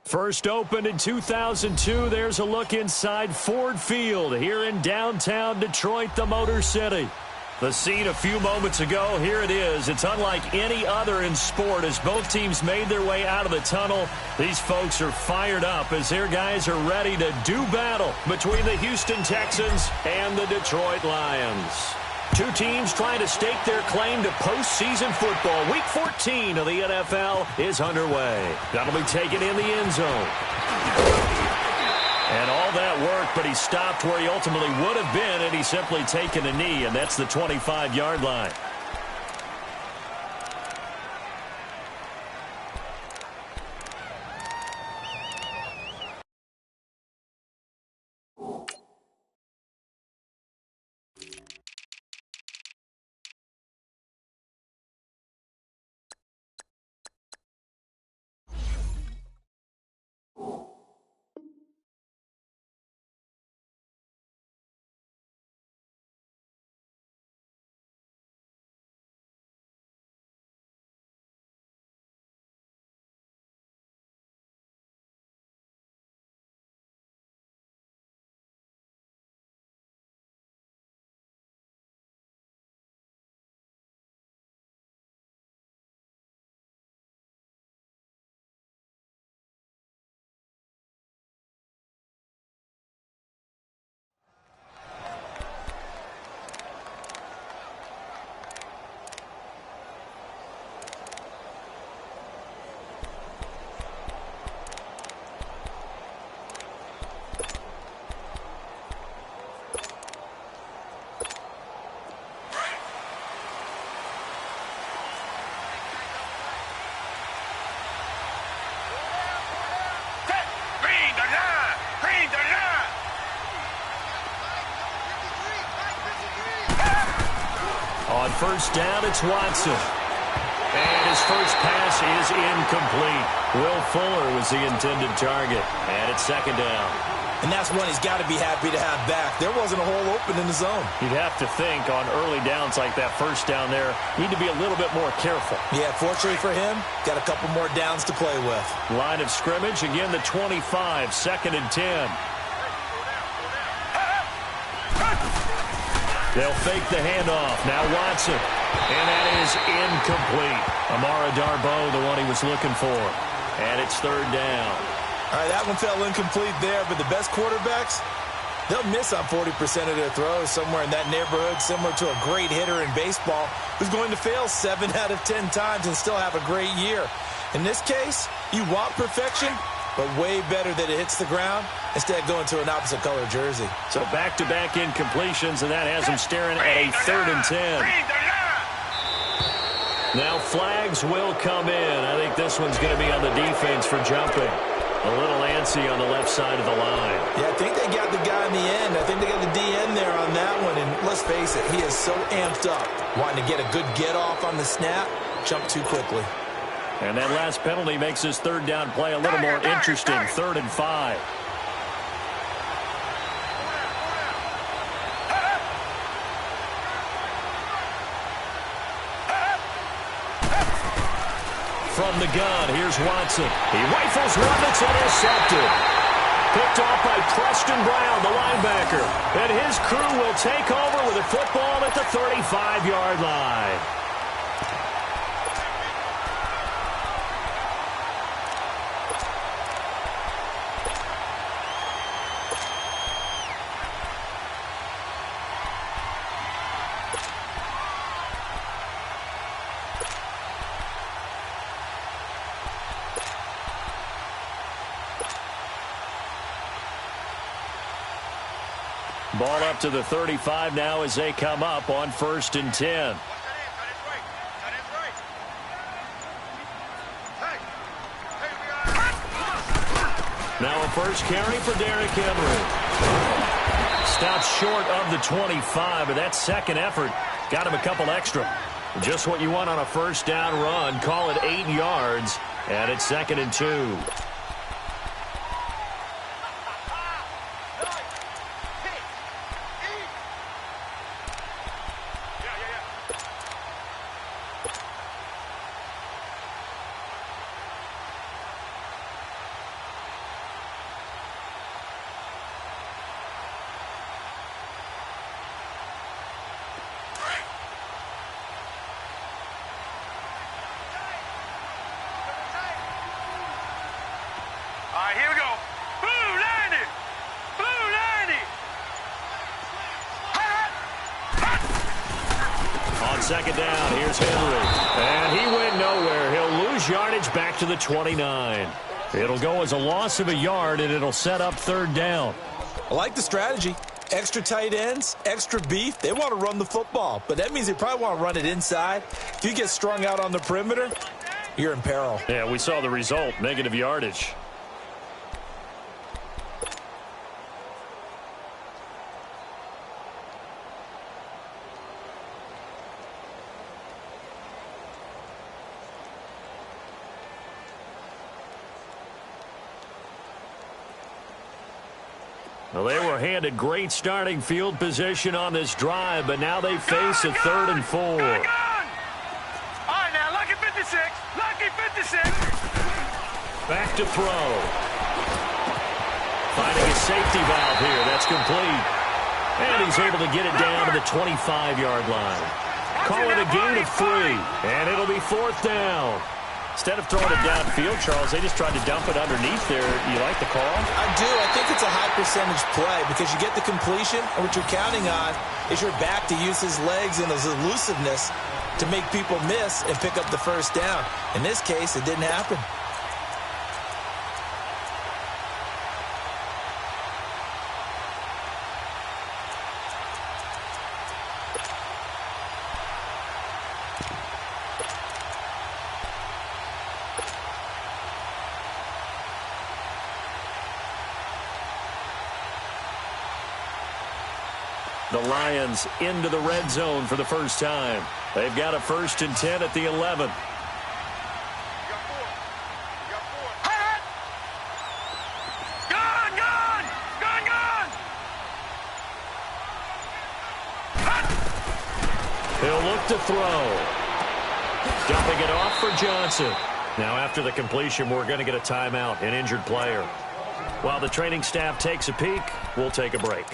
First opened in 2002, there's a look inside Ford Field here in downtown Detroit, the Motor City. The scene a few moments ago, here it is. It's unlike any other in sport as both teams made their way out of the tunnel. These folks are fired up as their guys are ready to do battle between the Houston Texans and the Detroit Lions. Two teams trying to stake their claim to postseason football. Week 14 of the NFL is underway. That'll be taken in the end zone. And all that work, but he stopped where he ultimately would have been, and he's simply taken a knee, and that's the 25-yard line. On first down, it's Watson. And his first pass is incomplete. Will Fuller was the intended target. And it's second down. And that's one he's got to be happy to have back. There wasn't a hole open in the zone. You'd have to think on early downs like that first down there, need to be a little bit more careful. Yeah, fortunately for him, got a couple more downs to play with. Line of scrimmage, again the 25, second and 10. They'll fake the handoff. Now Watson. And that is incomplete. Amara Darboh, the one he was looking for. And it's third down. All right, that one fell incomplete there, but the best quarterbacks, they'll miss on 40% of their throws, somewhere in that neighborhood, similar to a great hitter in baseball who's going to fail 7 out of 10 times and still have a great year. In this case, you want perfection, but way better that it hits the ground instead of going to an opposite color jersey. So back-to-back incompletions, and that has him staring at a third and 10. Now flags will come in. I think this one's going to be on the defense for jumping. A little antsy on the left side of the line. Yeah, I think they got the guy in the end. I think they got the DN there on that one. And let's face it, he is so amped up, wanting to get a good get-off on the snap, jump too quickly. And that last penalty makes his third down play a little more interesting. 3rd and 5. From the gun, here's Watson. He rifles one that's intercepted. Picked off by Preston Brown, the linebacker. And his crew will take over with a football at the 35-yard line. Ball up to the 35 now as they come up on 1st and 10. Now a first carry for Derrick Henry. Stops short of the 25, but that second effort got him a couple extra. Just what you want on a first down run. Call it 8 yards, and it's 2nd and 2. second down. Here's Henry. And he went nowhere. He'll lose yardage back to the 29. It'll go as a loss of a yard, and it'll set up third down. I like the strategy. Extra tight ends, extra beef. They want to run the football, but that means they probably want to run it inside. If you get strung out on the perimeter, you're in peril. Yeah, we saw the result, negative yardage. Well, they were handed great starting field position on this drive, but now they face a 3rd and 4. All right, now, lucky 56. Lucky 56. Back to throw. Finding a safety valve here. That's complete. And he's able to get it down to the 25-yard line. Call it a gain of 3, and it'll be 4th down. Instead of throwing it downfield, Charles, they just tried to dump it underneath there. You like the call? I do. I think it's a high percentage play because you get the completion, and what you're counting on is your back to use his legs and his elusiveness to make people miss and pick up the first down. In this case, it didn't happen. The Lions into the red zone for the first time. They've got a 1st and 10 at the 11. He'll look to throw. Dumping it off for Johnson. Now after the completion, we're going to get a timeout, an injured player. While the training staff takes a peek, we'll take a break.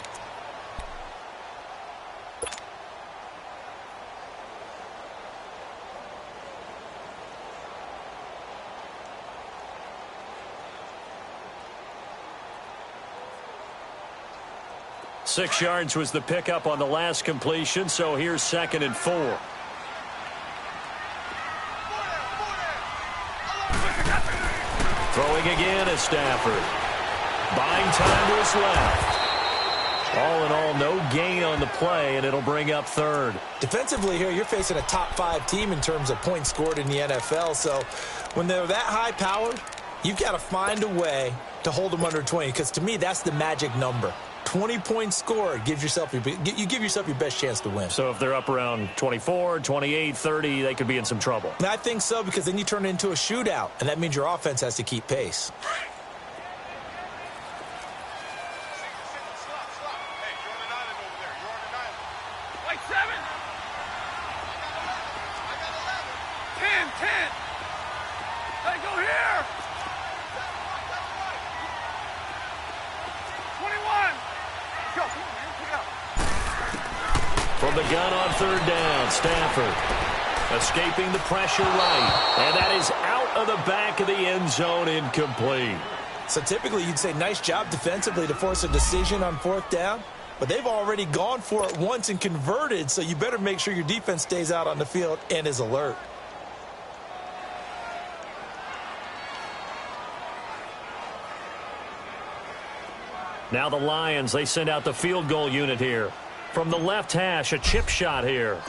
Six yards was the pickup on the last completion, so here's 2nd and 4. Throwing again is Stafford. Buying time to his left. All in all, no gain on the play, and it'll bring up 3rd. Defensively here, you're facing a top 5 team in terms of points scored in the NFL, so when they're that high-powered, you've got to find a way to hold them under 20, because to me, that's the magic number. 20 points scored gives yourself you give yourself your best chance to win. So if they're up around 24, 28, 30, they could be in some trouble. And I think so, because then you turn it into a shootout, and that means your offense has to keep pace. From the gun on 3rd down, Stafford escaping the pressure right. And that is out of the back of the end zone, incomplete. So typically you'd say nice job defensively to force a decision on 4th down. But they've already gone for it once and converted, so you better make sure your defense stays out on the field and is alert. Now the Lions, they send out the field goal unit here. From the left hash, a chip shot here.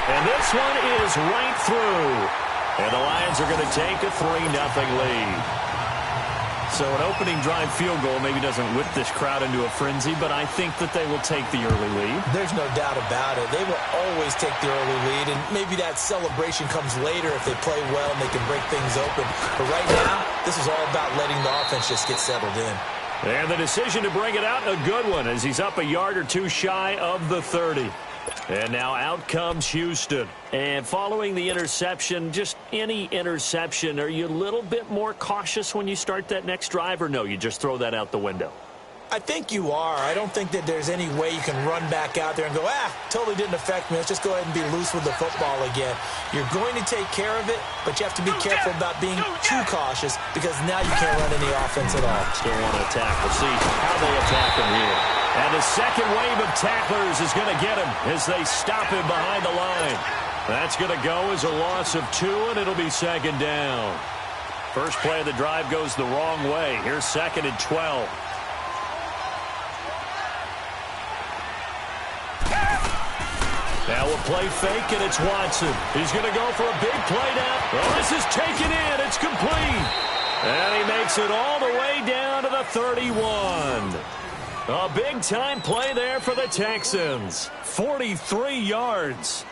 And this one is right through. And the Lions are going to take a 3-0 lead. So an opening drive field goal maybe doesn't whip this crowd into a frenzy, but I think that they will take the early lead. There's no doubt about it. They will always take the early lead, and maybe that celebration comes later if they play well and they can break things open. But right now, this is all about letting the offense just get settled in. And the decision to bring it out, a good one, as he's up a yard or two shy of the 30. And now out comes Houston. And following the interception, just any interception, are you a little bit more cautious when you start that next drive, or no, you just throw that out the window? I think you are. I don't think that there's any way you can run back out there and go, totally didn't affect me. Let's just go ahead and be loose with the football again. You're going to take care of it, but you have to be careful about being too cautious, because now you can't run any offense at all. Still want to attack. We'll see how they attack them here. And the second wave of tacklers is going to get him as they stop him behind the line. That's going to go as a loss of 2, and it'll be second down. First play of the drive goes the wrong way. Here's 2nd and 12. Now a play fake, and it's Watson. He's going to go for a big play now. Oh, this is taken in. It's complete. And he makes it all the way down to the 31. A big-time play there for the Texans. 43 yards.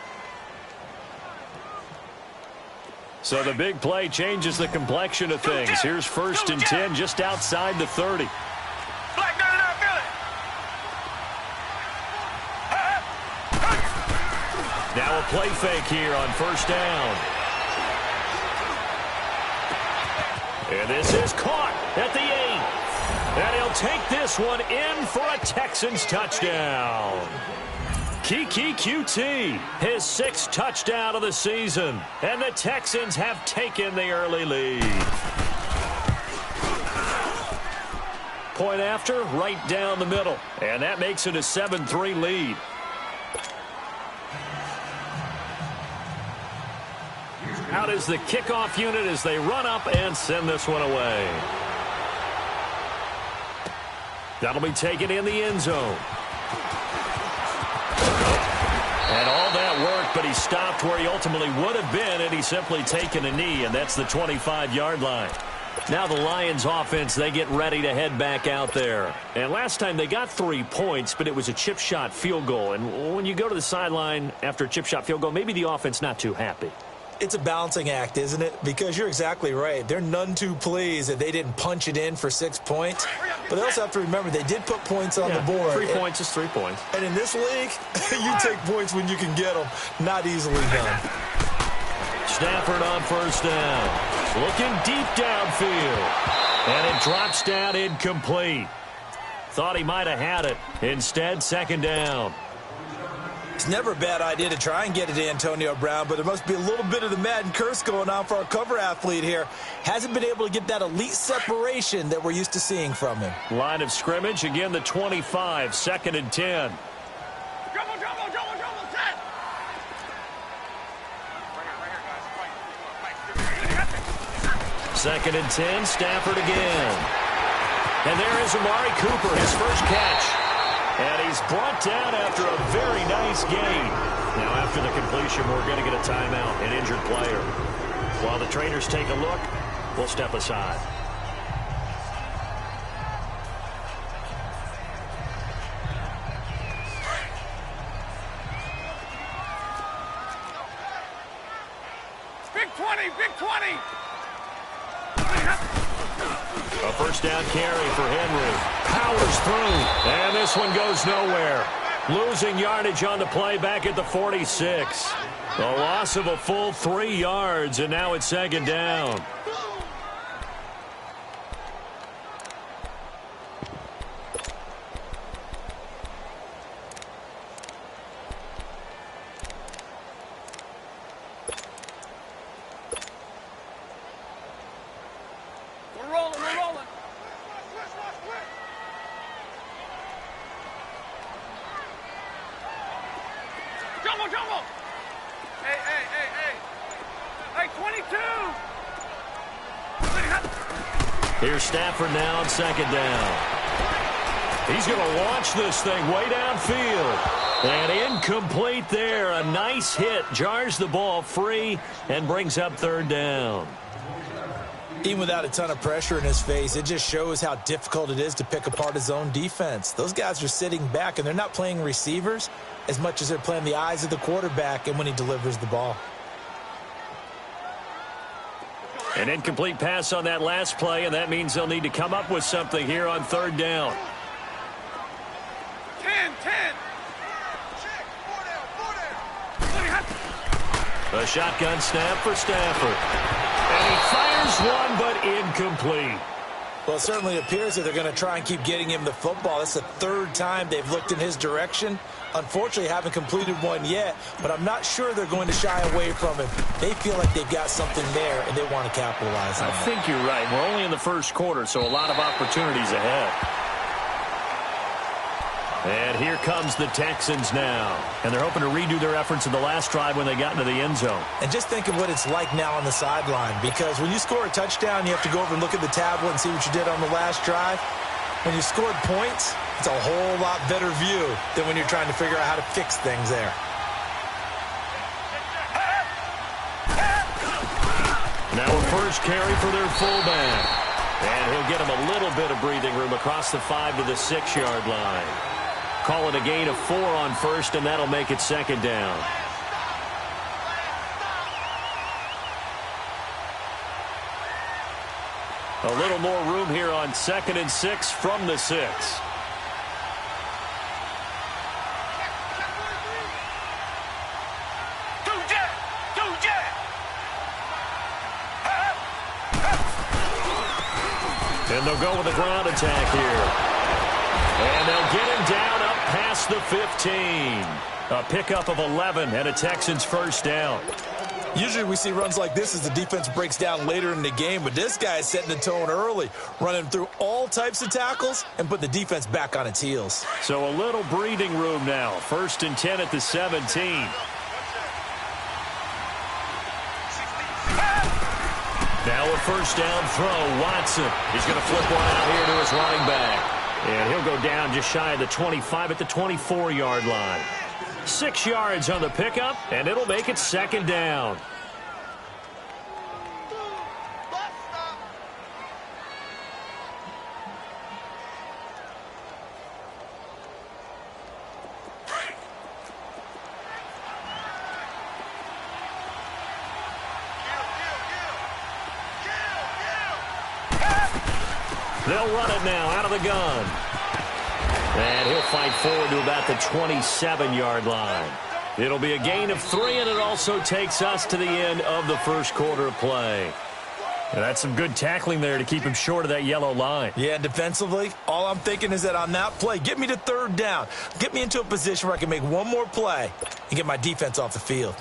So the big play changes the complexion of things. Here's 1st and 10 just outside the 30. Now a play fake here on 1st down. And this is caught at the 8. And he'll take this one in for a Texans touchdown. Kiki QT, his 6th touchdown of the season. And the Texans have taken the early lead. Point after, right down the middle. And that makes it a 7-3 lead. Out is the kickoff unit as they run up and send this one away. That'll be taken in the end zone. And all that work, but he stopped where he ultimately would have been had he simply taken a knee, and that's the 25-yard line. Now the Lions offense, they get ready to head back out there. And last time they got 3 points, but it was a chip shot field goal. And when you go to the sideline after a chip shot field goal, maybe the offense not too happy. It's a balancing act, isn't it? Because you're exactly right. They're none too pleased that they didn't punch it in for 6 points. But they also have to remember they did put points on the board. 3 points is 3 points. And in this league, you take points when you can get them. Not easily done. Stafford on 1st down. Looking deep downfield. And it drops down incomplete. Thought he might have had it. Instead, 2nd down. It's never a bad idea to try and get it to Antonio Brown, but there must be a little bit of the Madden curse going on for our cover athlete here. Hasn't been able to get that elite separation that we're used to seeing from him. Line of scrimmage, again the 25, 2nd and 10. Double, 2nd and 10, Stafford again. And there is Amari Cooper, his first catch. And he's brought down after a very nice gain. Now, after the completion, we're going to get a timeout, an injured player. While the trainers take a look, we'll step aside. Big 20, big 20. A 1st down carry for Henry. Powers through. And this one goes nowhere. Losing yardage on the play back at the 46. A loss of a full 3 yards, and now it's 2nd down. We're rolling. Jumbo. Hey, 22. Here's Stafford now on 2nd down. He's going to launch this thing way downfield. And incomplete there. A nice hit. Jars the ball free and brings up 3rd down. Even without a ton of pressure in his face, it just shows how difficult it is to pick apart his own defense. Those guys are sitting back, and they're not playing receivers as much as they're playing the eyes of the quarterback and when he delivers the ball. An incomplete pass on that last play, and that means they'll need to come up with something here on 3rd down. 10. A shotgun snap for Stafford. And he fires one, but incomplete. Well, it certainly appears that they're going to try and keep getting him the football. That's the 3rd time they've looked in his direction. Unfortunately, haven't completed one yet, but I'm not sure they're going to shy away from him. They feel like they've got something there, and they want to capitalize on it. I think you're right. We're only in the 1st quarter, so a lot of opportunities ahead. And here comes the Texans now. And they're hoping to redo their efforts in the last drive when they got into the end zone. And just think of what it's like now on the sideline, because when you score a touchdown, you have to go over and look at the tablet and see what you did on the last drive. When you scored points, it's a whole lot better view than when you're trying to figure out how to fix things there. Now a first carry for their fullback. And he'll get him a little bit of breathing room across the 5 to the 6-yard line. Call it a gain of 4 on first, and that'll make it second down. A little more room here on 2nd and 6 from the 6. And they'll go with a ground attack here. And they'll get him down up past the 15. A pickup of 11 and a Texans first down. Usually we see runs like this as the defense breaks down later in the game, but this guy is setting the tone early, running through all types of tackles and put the defense back on its heels. So a little breathing room now. 1st and 10 at the 17. Now a first down throw. Watson. He's going to flip one out here to his running back. And he'll go down just shy of the 25 at the 24-yard line. 6 yards on the pickup, and it'll make it second down. They'll run it now out of the gun. And he'll fight forward to about the 27-yard line. It'll be a gain of 3, and it also takes us to the end of the first quarter of play. And that's some good tackling there to keep him short of that yellow line. Yeah, defensively, all I'm thinking is that on that play, get me to 3rd down. Get me into a position where I can make one more play and get my defense off the field.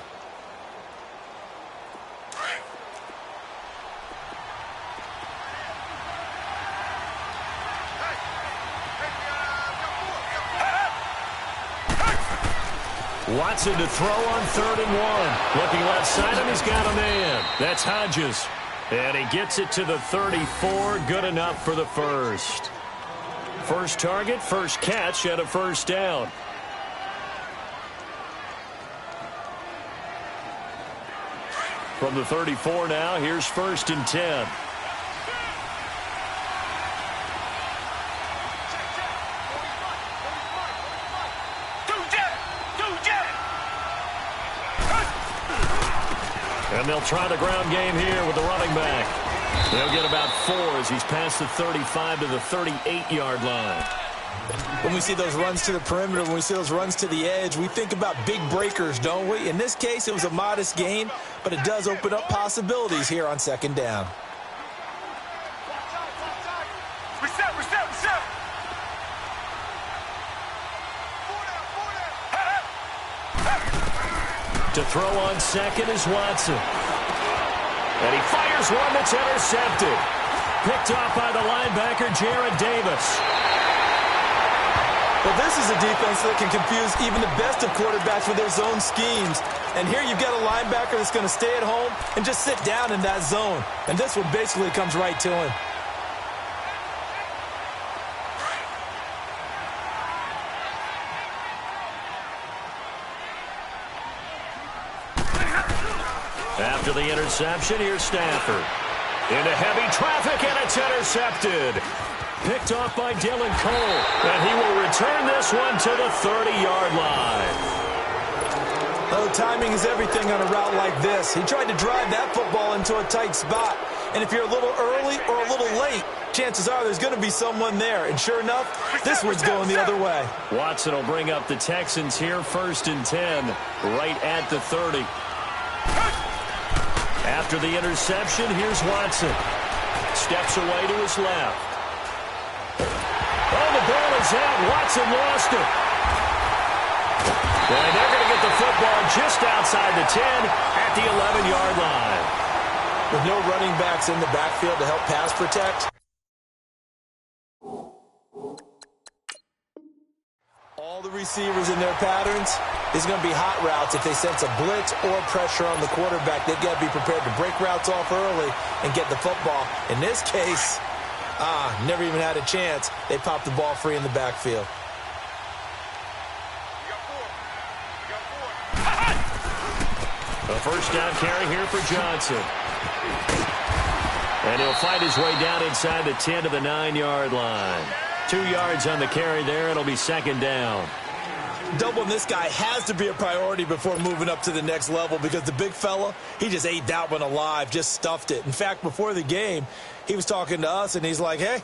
Watson to throw on 3rd and 1. Looking left side, and he's got a man. That's Hodges. And he gets it to the 34. Good enough for the first. First target, first catch, and a first down. From the 34 now, here's 1st and 10. And they'll try the ground game here with the running back. They'll get about 4 as he's past the 35 to the 38-yard line. When we see those runs to the perimeter, when we see those runs to the edge, we think about big breakers, don't we? In this case, it was a modest gain, but it does open up possibilities here on 2nd down. Reset. To throw on 2nd is Watson. And he fires one that's intercepted. Picked off by the linebacker, Jared Davis. Well, this is a defense that can confuse even the best of quarterbacks with their zone schemes. And here you've got a linebacker that's going to stay at home and just sit down in that zone. And this one basically comes right to him. After the interception, here's Stafford. Into heavy traffic, and it's intercepted. Picked off by Dylan Cole, and he will return this one to the 30-yard line. Oh, timing is everything on a route like this. He tried to drive that football into a tight spot. And if you're a little early or a little late, chances are there's going to be someone there. And sure enough, this one's going the other way. Watson will bring up the Texans here, 1st and 10, right at the 30. After the interception, here's Watson. Steps away to his left. Oh, the ball is out. Watson lost it. And they're going to get the football just outside the 10 at the 11-yard line. With no running backs in the backfield to help pass protect, the receivers and their patterns. There's going to be hot routes. If they sense a blitz or pressure on the quarterback, they've got to be prepared to break routes off early and get the football. In this case, never even had a chance. They popped the ball free in the backfield. A first down carry here for Johnson. And he'll fight his way down inside the 10 to the 9-yard line. 2 yards on the carry there. It'll be second down. Doubling this guy has to be a priority before moving up to the next level because the big fella, he just ate that one alive, just stuffed it. In fact, before the game, he was talking to us, and he's like, hey,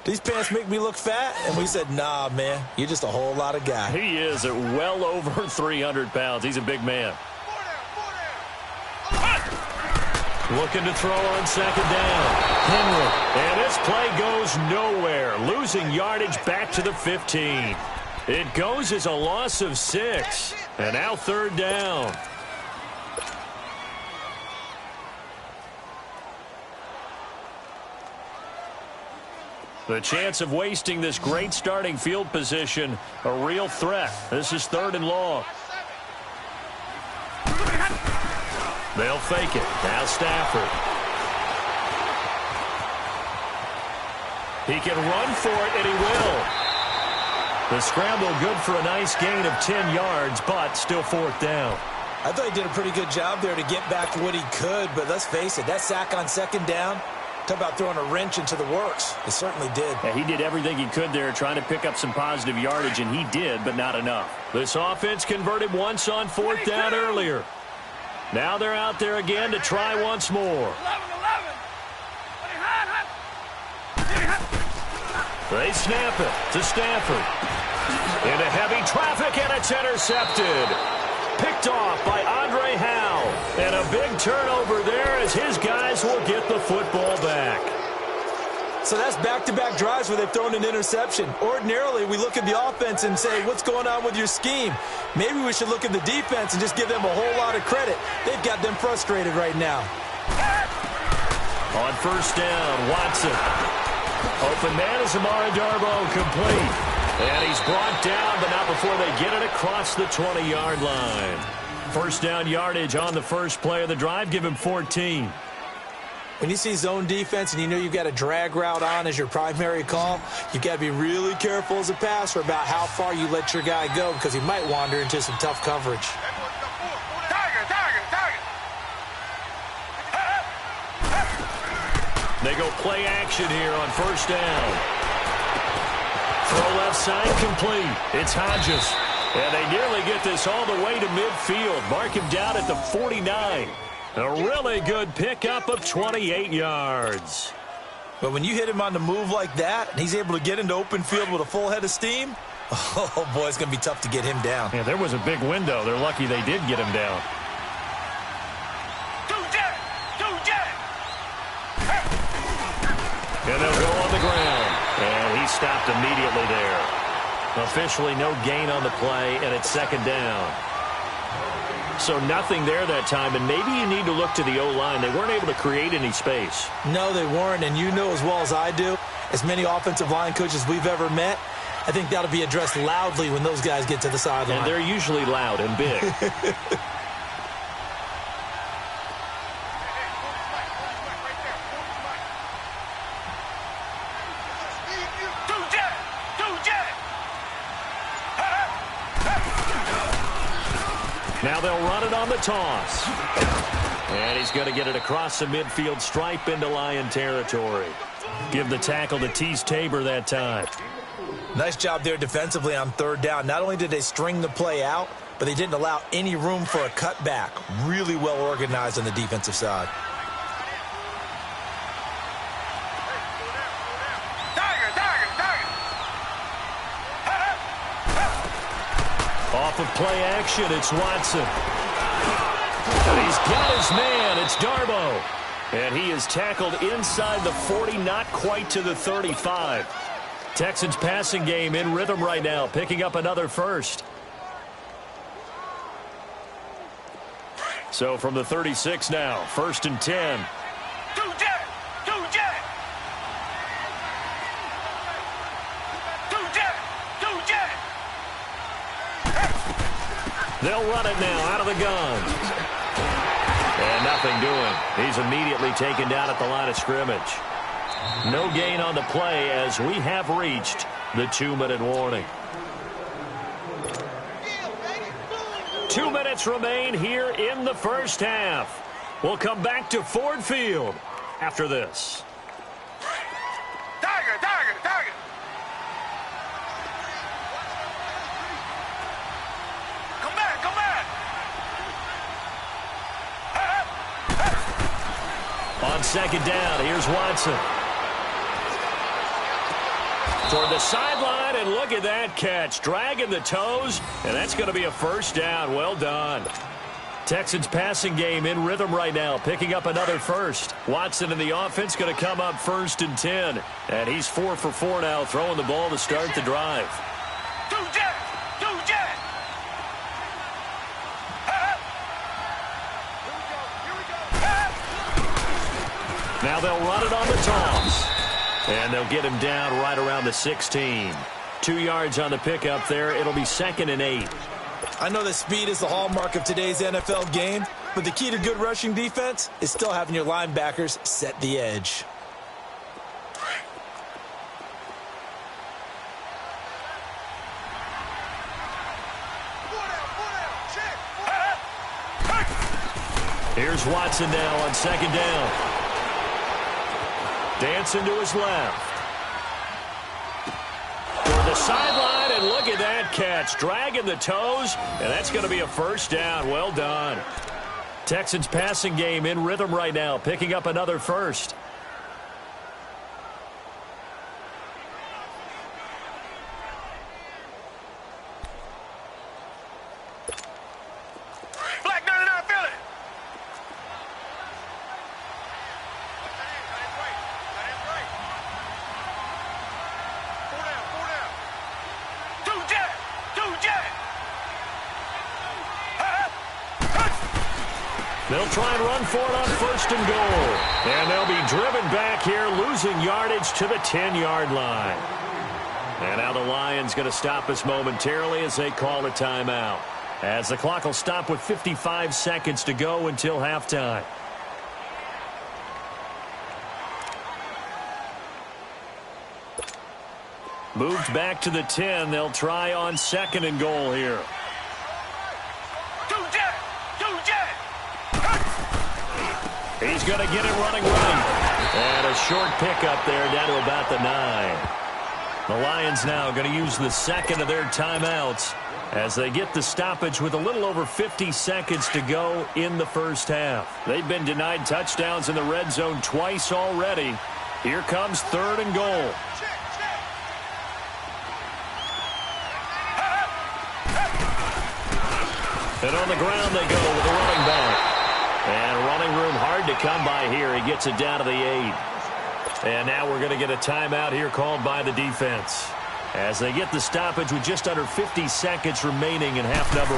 these pants make me look fat? And we said, nah, man, you're just a whole lot of guy. He is at well over 300 pounds. He's a big man. Looking to throw on second down. Henry. And this play goes nowhere. Losing yardage back to the 15. It goes as a loss of 6. And now third down. The chance of wasting this great starting field position, a real threat. This is third and long. They'll fake it. Now Stafford. He can run for it, and he will. The scramble good for a nice gain of 10 yards, but still fourth down. I thought he did a pretty good job there to get back what he could, but let's face it, that sack on second down, talk about throwing a wrench into the works. It certainly did. Yeah, he did everything he could there trying to pick up some positive yardage, and he did, but not enough. This offense converted once on fourth down earlier. Now they're out there again to try once more. They snap it to Stafford. Into heavy traffic, and it's intercepted. Picked off by Andre Howe. And a big turnover there as his guys will get the football back. So that's back-to-back drives where they've thrown an interception. Ordinarily, we look at the offense and say, what's going on with your scheme? Maybe we should look at the defense and just give them a whole lot of credit. They've got them frustrated right now. On first down, Watson. Open man is Amara Darboh, complete. And he's brought down, but not before they get it across the 20-yard line. First down yardage on the first play of the drive. Give him 14. When you see zone defense and you know you've got a drag route on as your primary call, you've got to be really careful as a passer about how far you let your guy go because he might wander into some tough coverage. They go play action here on first down. Throw left side complete. It's Hodges. And they nearly get this all the way to midfield. Mark him down at the 49. A really good pickup of 28 yards. But when you hit him on the move like that, and he's able to get into open field with a full head of steam, oh, boy, it's going to be tough to get him down. Yeah, there was a big window. They're lucky they did get him down. And they'll go on the ground. And he stopped immediately there. Officially no gain on the play, and it's second down. So nothing there that time, and maybe you need to look to the O-line. They weren't able to create any space. No, they weren't, and you know as well as I do, as many offensive line coaches we've ever met, I think that'll be addressed loudly when those guys get to the sideline. And they're usually loud and big. Now they'll run it on the toss. And he's going to get it across the midfield stripe into Lion territory. Give the tackle to Tease Tabor that time. Nice job there defensively on third down. Not only did they string the play out, but they didn't allow any room for a cutback. Really well organized on the defensive side. Off of play action, it's Watson. And he's got his man. It's Darboh. And he is tackled inside the 40, not quite to the 35. Texans passing game in rhythm right now, picking up another first. So from the 36 now, first and 10. They'll run it now out of the gun. And nothing doing. He's immediately taken down at the line of scrimmage. No gain on the play as we have reached the 2-minute warning. 2 minutes remain here in the first half. We'll come back to Ford Field after this. Tiger, Tiger, Tiger. Come back, come back. On second down, here's Watson. Toward the sideline, and look at that catch. Dragging the toes, and that's going to be a first down. Well done. Texans passing game in rhythm right now, picking up another first. Watson in the offense going to come up 1st and 10. And he's 4 for 4 now, throwing the ball to start the drive. Two jet, two jet. Now they'll run it on the toss. And they'll get him down right around the 16. 2 yards on the pickup there. It'll be 2nd and 8. I know that speed is the hallmark of today's NFL game, but the key to good rushing defense is still having your linebackers set the edge. Here's Watson now on second down. Dancing to his left. Toward the sideline, and look at that catch. Dragging the toes, and that's going to be a first down. Well done. Texans passing game in rhythm right now, picking up another first. Black 99 Philly. Two jet, two jet. They'll try and run for it on 1st and goal. And they'll be driven back here, losing yardage to the 10-yard line. And now the Lions going to stop us momentarily as they call a timeout. As the clock will stop with 55 seconds to go until halftime. Moved back to the 10. They'll try on 2nd and goal here. Two jet, two jet. He's going to get it running right. And a short pickup there down to about the 9. The Lions now going to use the 2nd of their timeouts as they get the stoppage with a little over 50 seconds to go in the first half. They've been denied touchdowns in the red zone twice already. Here comes 3rd and goal. And on the ground they go with the running back. And running room hard to come by here. He gets it down to the 8. And now we're going to get a timeout here called by the defense as they get the stoppage with just under 50 seconds remaining in half number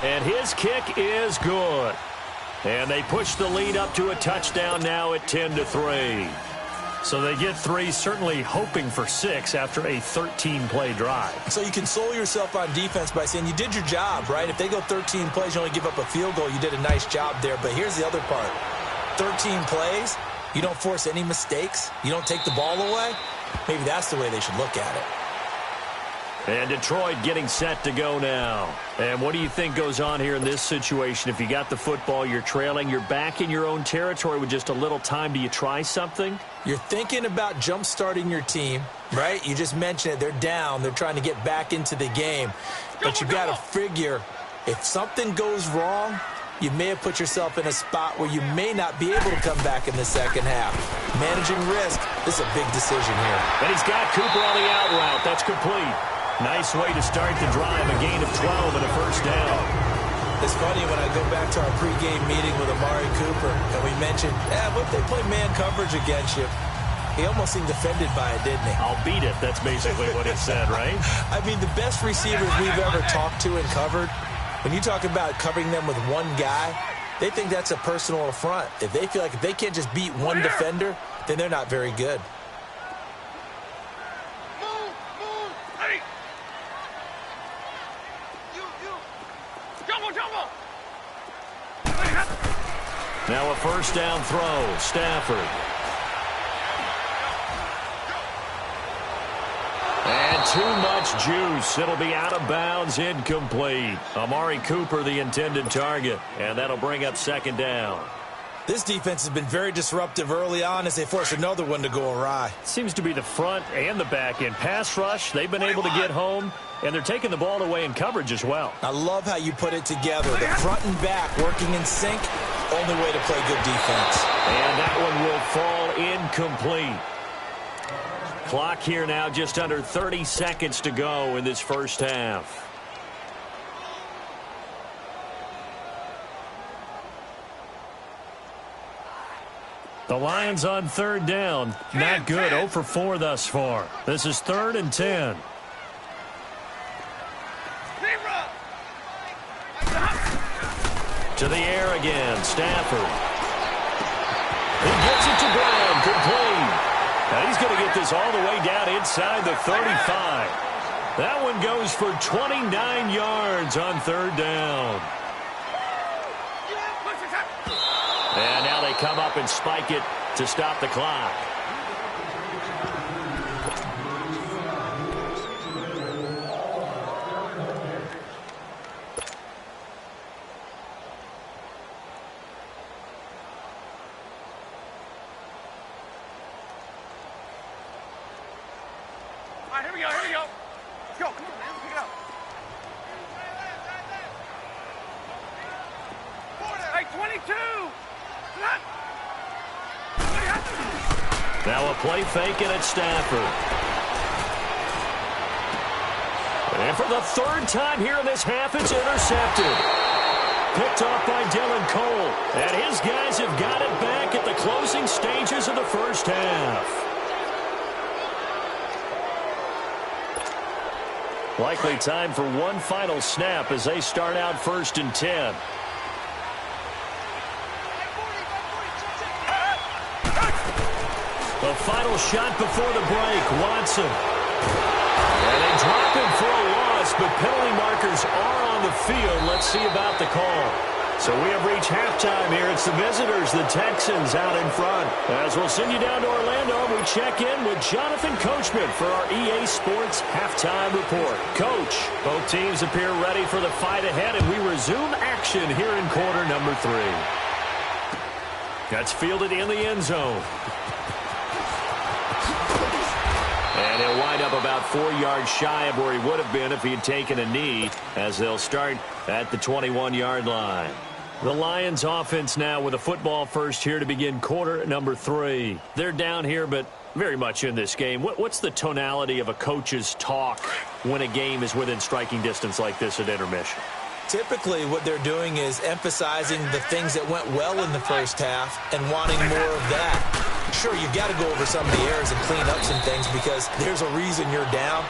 1. And his kick is good. And they push the lead up to a touchdown now at 10-3. So they get 3, certainly hoping for 6 after a 13-play drive. So you console yourself on defense by saying you did your job, right? If they go 13 plays, you only give up a field goal, you did a nice job there. But here's the other part. 13 plays, you don't force any mistakes, you don't take the ball away. Maybe that's the way they should look at it. And Detroit getting set to go now. And what do you think goes on here in this situation? If you got the football, you're trailing, you're back in your own territory with just a little time. Do you try something? You're thinking about jump-starting your team, right? You just mentioned it. They're down. They're trying to get back into the game. But you've got to figure if something goes wrong, you may have put yourself in a spot where you may not be able to come back in the second half. Managing risk, this is a big decision here. And he's got Cooper on the out route. That's complete. Nice way to start the drive, a gain of 12 and a first down. It's funny when I go back to our pregame meeting with Amari Cooper, and we mentioned, what if they play man coverage against you? He almost seemed offended by it, didn't he? I'll beat it. That's basically what he said, right? I mean, the best receivers we've ever talked to and covered, when you talk about covering them with one guy, they think that's a personal affront. If they feel like if they can't just beat one defender, then they're not very good. Now a first down throw. Stafford. And too much juice. It'll be out of bounds, incomplete. Amari Cooper, the intended target. And that'll bring up second down. This defense has been very disruptive early on as they force another one to go awry. Seems to be the front and the back end. Pass rush, they've been able to get home, and they're taking the ball away in coverage as well. I love how you put it together. The front and back working in sync, only way to play good defense. And that one will fall incomplete. Clock here now, just under 30 seconds to go in this first half. The Lions on third down. Not good. 0 for 4 thus far. This is 3rd and 10. To the air again. Stafford. He gets it to Brown. Complete. Now he's going to get this all the way down inside the 35. That one goes for 29 yards on third down. And now they come up and spike it to stop the clock. All right, here we go, here we go. Let's go, come on, man, pick it up. Hey, 22! Now a play fake and it's Stafford. And for the third time here in this half, it's intercepted. Picked off by Dylan Cole. And his guys have got it back at the closing stages of the first half. Likely time for one final snap as they start out 1st and 10. The final shot before the break, Watson. And they drop him for a loss, but penalty markers are on the field. Let's see about the call. So we have reached halftime here. It's the visitors, the Texans, out in front. As we'll send you down to Orlando, we check in with Jonathan Coachman for our EA Sports Halftime Report. Coach, both teams appear ready for the fight ahead, and we resume action here in quarter number 3. That's fielded in the end zone. And he'll wind up about 4 yards shy of where he would have been if he had taken a knee, as they'll start at the 21-yard line. The Lions offense now with a football first here to begin quarter number 3. They're down here, but very much in this game. What's the tonality of a coach's talk when a game is within striking distance like this at intermission? Typically, what they're doing is emphasizing the things that went well in the first half and wanting more of that. Sure, you've got to go over some of the errors and clean up some things because there's a reason you're down.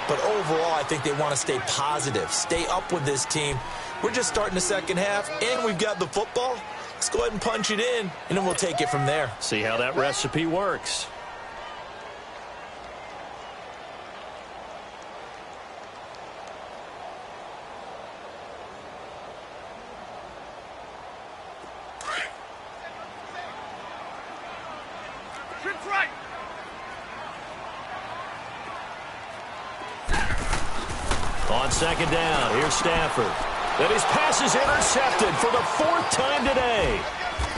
But overall, I think they want to stay positive, stay up with this team. We're just starting the second half, and we've got the football. Let's go ahead and punch it in, and then we'll take it from there. See how that recipe works. Right. On second down, here's Stafford. And his pass is intercepted for the 4th time today.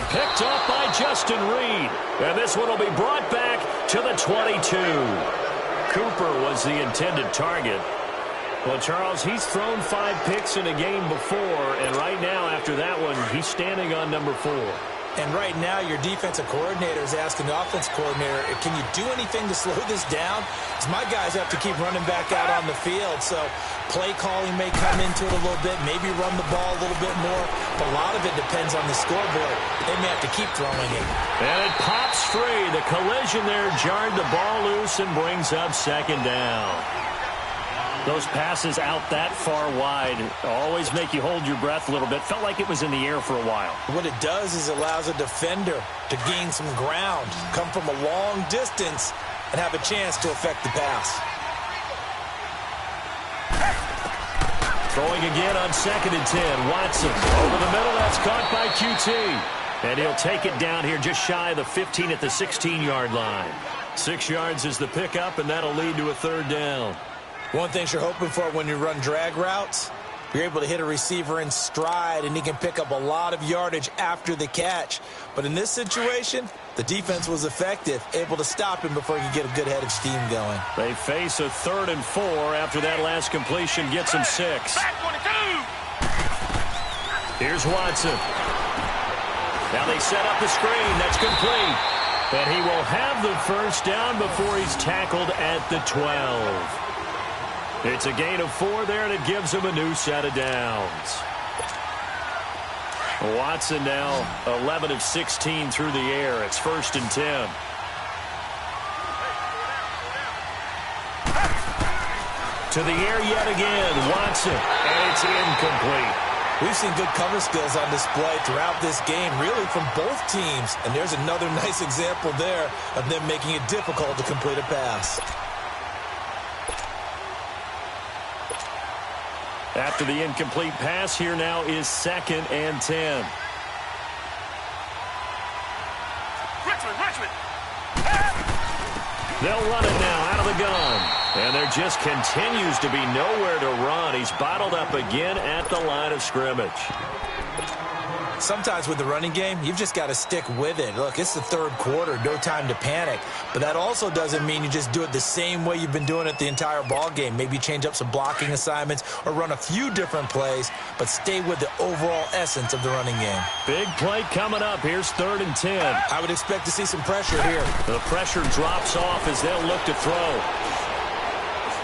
Picked off by Justin Reed. And this one will be brought back to the 22. Cooper was the intended target. Well, Charles, he's thrown 5 picks in a game before, and right now, after that one, he's standing on number 4. And right now, your defensive coordinator is asking the offense coordinator, can you do anything to slow this down? Because my guys have to keep running back out on the field. So play calling may come into it a little bit, maybe run the ball a little bit more. But a lot of it depends on the scoreboard. They may have to keep throwing it. And it pops free. The collision there jarred the ball loose and brings up second down. Those passes out that far wide always make you hold your breath a little bit. Felt like it was in the air for a while. What it does is allows a defender to gain some ground, come from a long distance, and have a chance to affect the pass. Throwing again on 2nd and 10. Watson over the middle. That's caught by QT. And he'll take it down here just shy of the 15 at the 16-yard line. 6 yards is the pickup, and that'll lead to a third down. One thing you're hoping for when you run drag routes, you're able to hit a receiver in stride, and he can pick up a lot of yardage after the catch. But in this situation, the defense was effective, able to stop him before he could get a good head of steam going. They face a 3rd and 4 after that last completion gets him 6. Here's Watson. Now they set up the screen. That's complete. And he will have the first down before he's tackled at the 12. It's a gain of 4 there, and it gives him a new set of downs. Watson now 11 of 16 through the air. It's 1st and 10. To the air yet again, Watson, and it's incomplete. We've seen good cover skills on display throughout this game, really from both teams. And there's another nice example there of them making it difficult to complete a pass. After the incomplete pass, here now is 2nd and 10. Richmond. They'll run it now out of the gun. And there just continues to be nowhere to run. He's bottled up again at the line of scrimmage. Sometimes with the running game, you've just got to stick with it. Look, it's the 3rd quarter, no time to panic. But that also doesn't mean you just do it the same way you've been doing it the entire ball game. Maybe change up some blocking assignments or run a few different plays, but stay with the overall essence of the running game. Big play coming up. Here's 3rd and 10. I would expect to see some pressure here. The pressure drops off as they'll look to throw.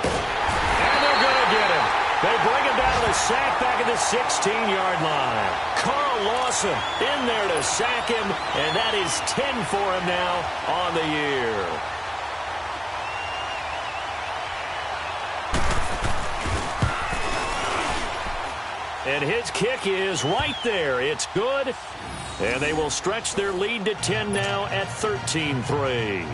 And they're going to get him. They bring him down to the sack back at the 16-yard line. Carl Lawson in there to sack him, and that is 10 for him now on the year. And his kick is right there. It's good. And they will stretch their lead to 10 now at 13-3.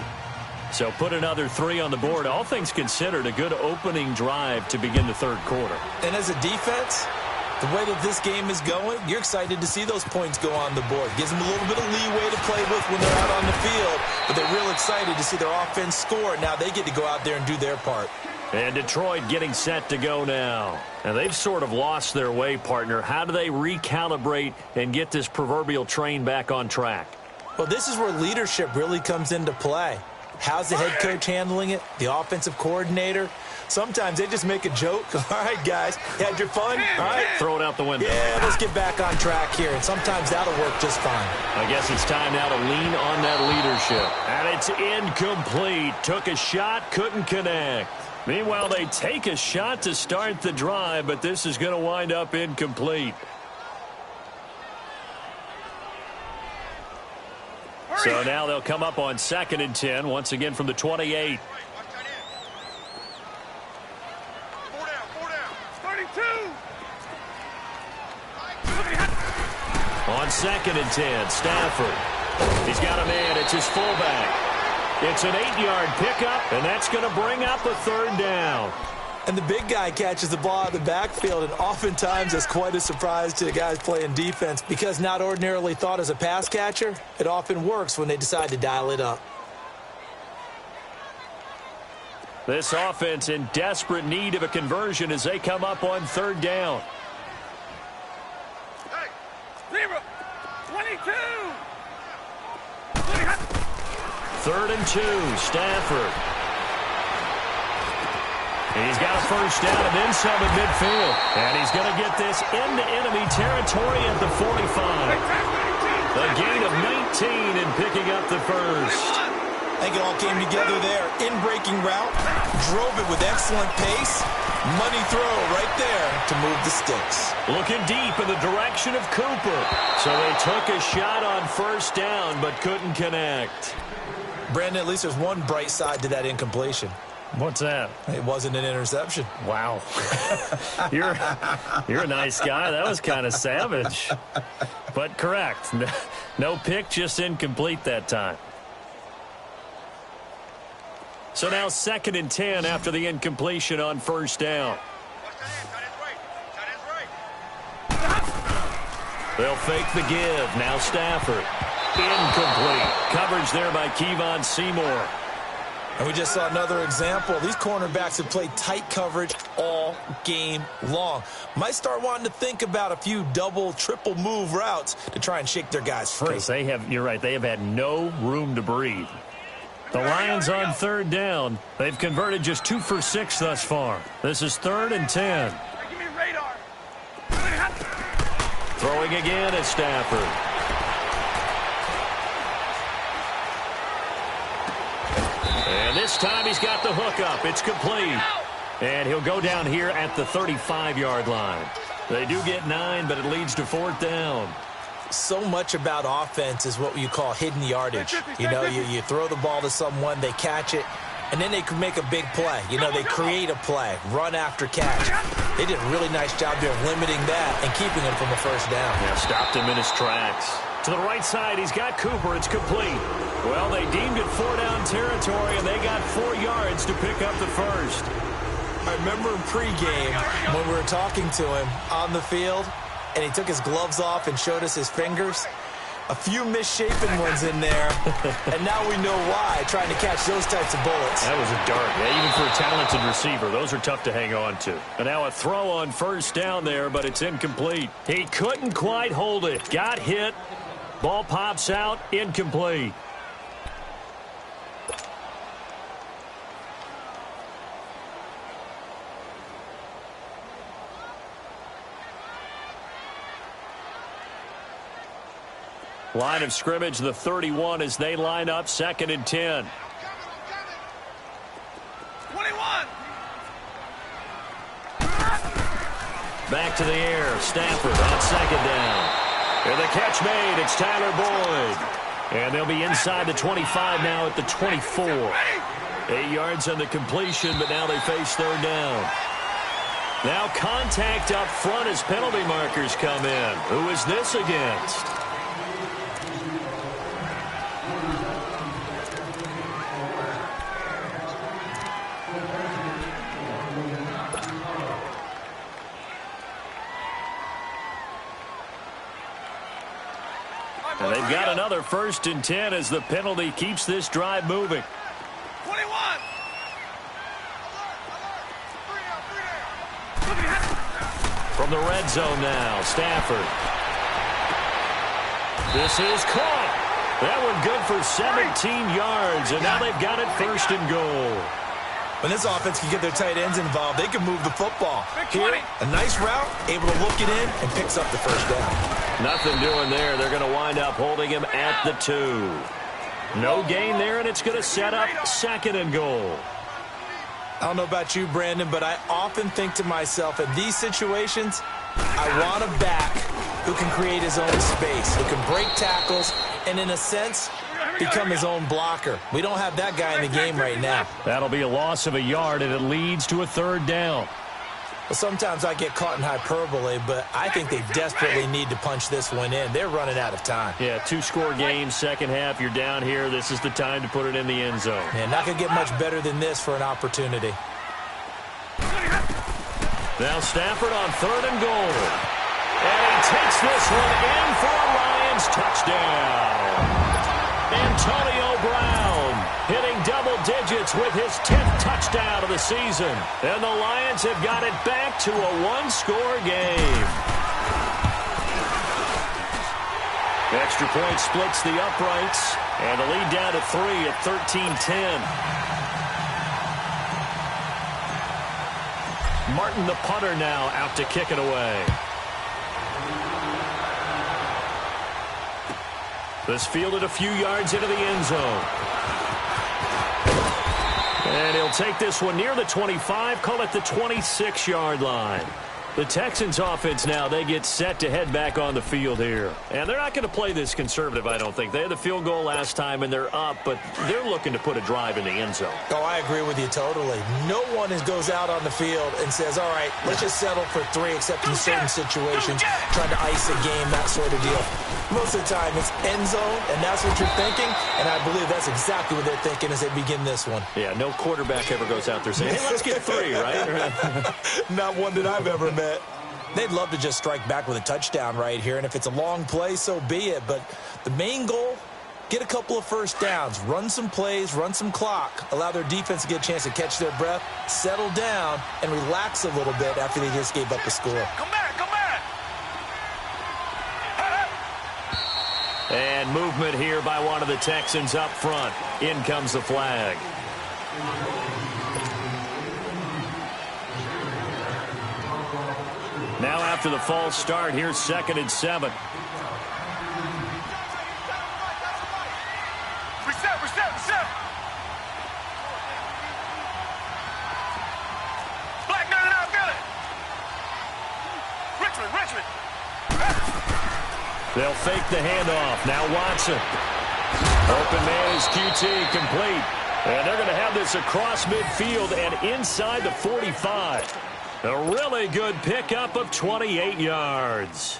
So put another 3 on the board. All things considered, a good opening drive to begin the 3rd quarter. And as a defense, the way that this game is going, you're excited to see those points go on the board. Gives them a little bit of leeway to play with when they're out on the field, but they're real excited to see their offense score. Now they get to go out there and do their part. And Detroit getting set to go now. And they've sort of lost their way, partner. How do they recalibrate and get this proverbial train back on track? Well, this is where leadership really comes into play. How's the head coach handling it? The offensive coordinator? Sometimes they just make a joke. All right, guys, you had your fun? All right. Throw it out the window. Yeah, let's get back on track here. And sometimes that'll work just fine. I guess it's time now to lean on that leadership. And it's incomplete. Took a shot, couldn't connect. Meanwhile, they take a shot to start the drive, but this is going to wind up incomplete. So now they'll come up on 2nd and 10, once again from the 28. 32. On 2nd and 10, Stafford. He's got a man. It's his fullback. It's an 8-yard pickup, and that's going to bring up a 3rd down. And the big guy catches the ball out of the backfield, and oftentimes that's quite a surprise to the guys playing defense because not ordinarily thought as a pass catcher, it often works when they decide to dial it up. This offense in desperate need of a conversion as they come up on 3rd down. Hey, 22. 3rd and 2, Stafford. He's got a first down and then some at midfield. And he's going to get this into enemy territory at the 45. A gain of 19 and picking up the first. I think it all came together there. In-breaking route, drove it with excellent pace. Money throw right there to move the sticks. Looking deep in the direction of Cooper. So they took a shot on first down but couldn't connect. Brandon, at least there's one bright side to that incompletion. What's that? It wasn't an interception. Wow. You're a nice guy. That was kind of savage. But correct. No pick, just incomplete that time. So now 2nd and 10 after the incompletion on first down. They'll fake the give. Now Stafford. Incomplete. Coverage there by Kevon Seymour. And we just saw another example. These cornerbacks have played tight coverage all game long. Might start wanting to think about a few double, triple move routes to try and shake their guys free. Because you're right, they have had no room to breathe. The Lions on third down. They've converted just 2 for 6 thus far. This is 3rd and 10. Give me radar. Throwing again at Stafford. And this time he's got the hook up. It's complete. And he'll go down here at the 35-yard line. They do get 9, but it leads to 4th down. So much about offense is what you call hidden yardage. You know, you throw the ball to someone, they catch it, and then they can make a big play. You know, they create a play, run after catch. They did a really nice job there of limiting that and keeping him from a first down. Yeah, stopped him in his tracks. To the right side, he's got Cooper. It's complete. Well, they deemed it 4-down territory, and they got 4 yards to pick up the first. I remember in pregame when we were talking to him on the field, and he took his gloves off and showed us his fingers. A few misshapen ones in there, and now we know why, trying to catch those types of bullets. That was a dart. Yeah, even for a talented receiver, those are tough to hang on to. And now a throw on first down there, but it's incomplete. He couldn't quite hold it. Got hit. Ball pops out. Incomplete. Line of scrimmage, the 31 as they line up, 2nd and 10. 21. Back to the air. Stafford on 2nd down. And the catch made. It's Tyler Boyd. And they'll be inside the 25 now at the 24. 8 yards on the completion, but now they face 3rd down. Now contact up front as penalty markers come in. Who is this against? And they've got another 1st and 10 as the penalty keeps this drive moving. 21. From the red zone now, Stafford. This is caught. That one good for 17 yards, and now they've got it 1st and goal. When this offense can get their tight ends involved, they can move the football. Here, a nice route, able to look it in, and picks up the 1st down. Nothing doing there. They're going to wind up holding him at the 2. No gain there, and it's going to set up 2nd and goal. I don't know about you, Brandon, but I often think to myself, in these situations, I want a back who can create his own space, who can break tackles, and in a sense, become his own blocker. We don't have that guy in the game right now. That'll be a loss of a yard, and it leads to a 3rd down. Well, sometimes I get caught in hyperbole, but I think they desperately need to punch this one in. They're running out of time. Yeah, 2-score game, 2nd half. You're down here. This is the time to put it in the end zone. Yeah, not going to get much better than this for an opportunity. Now Stafford on 3rd and goal. And he takes this one in for a Lions touchdown. Antonio Brown hitting double digits with his 10th touchdown of the season. And the Lions have got it back to a 1-score game. Extra point splits the uprights. And the lead down to 3 at 13-10. Martin, the punter, now out to kick it away. This fielded a few yards into the end zone. And he'll take this one near the 25, call it the 26-yard line. The Texans offense now, they get set to head back on the field here. And they're not going to play this conservative, I don't think. They had the field goal last time, and they're up, but they're looking to put a drive in the end zone. Oh, I agree with you totally. No one goes out on the field and says, all right, let's just settle for 3, except in certain situations, trying to ice a game, that sort of deal. Most of the time, it's end zone, and that's what you're thinking, and I believe that's exactly what they're thinking as they begin this one. Yeah, no quarterback ever goes out there saying, hey, let's get 3, right? Not one that I've ever met. They'd love to just strike back with a touchdown right here, and if it's a long play, so be it. But the main goal, get a couple of first downs, run some plays, run some clock, allow their defense to get a chance to catch their breath, settle down, and relax a little bit after they just gave up a score. Come back, come back. And movement here by one of the Texans up front. In comes the flag. Now after the false start, here's 2nd and 7. Reset. Black 99, feel it. Richmond. They'll fake the handoff. Now Watson. Open man is QT, complete. And they're going to have this across midfield and inside the 45. A really good pickup of 28 yards.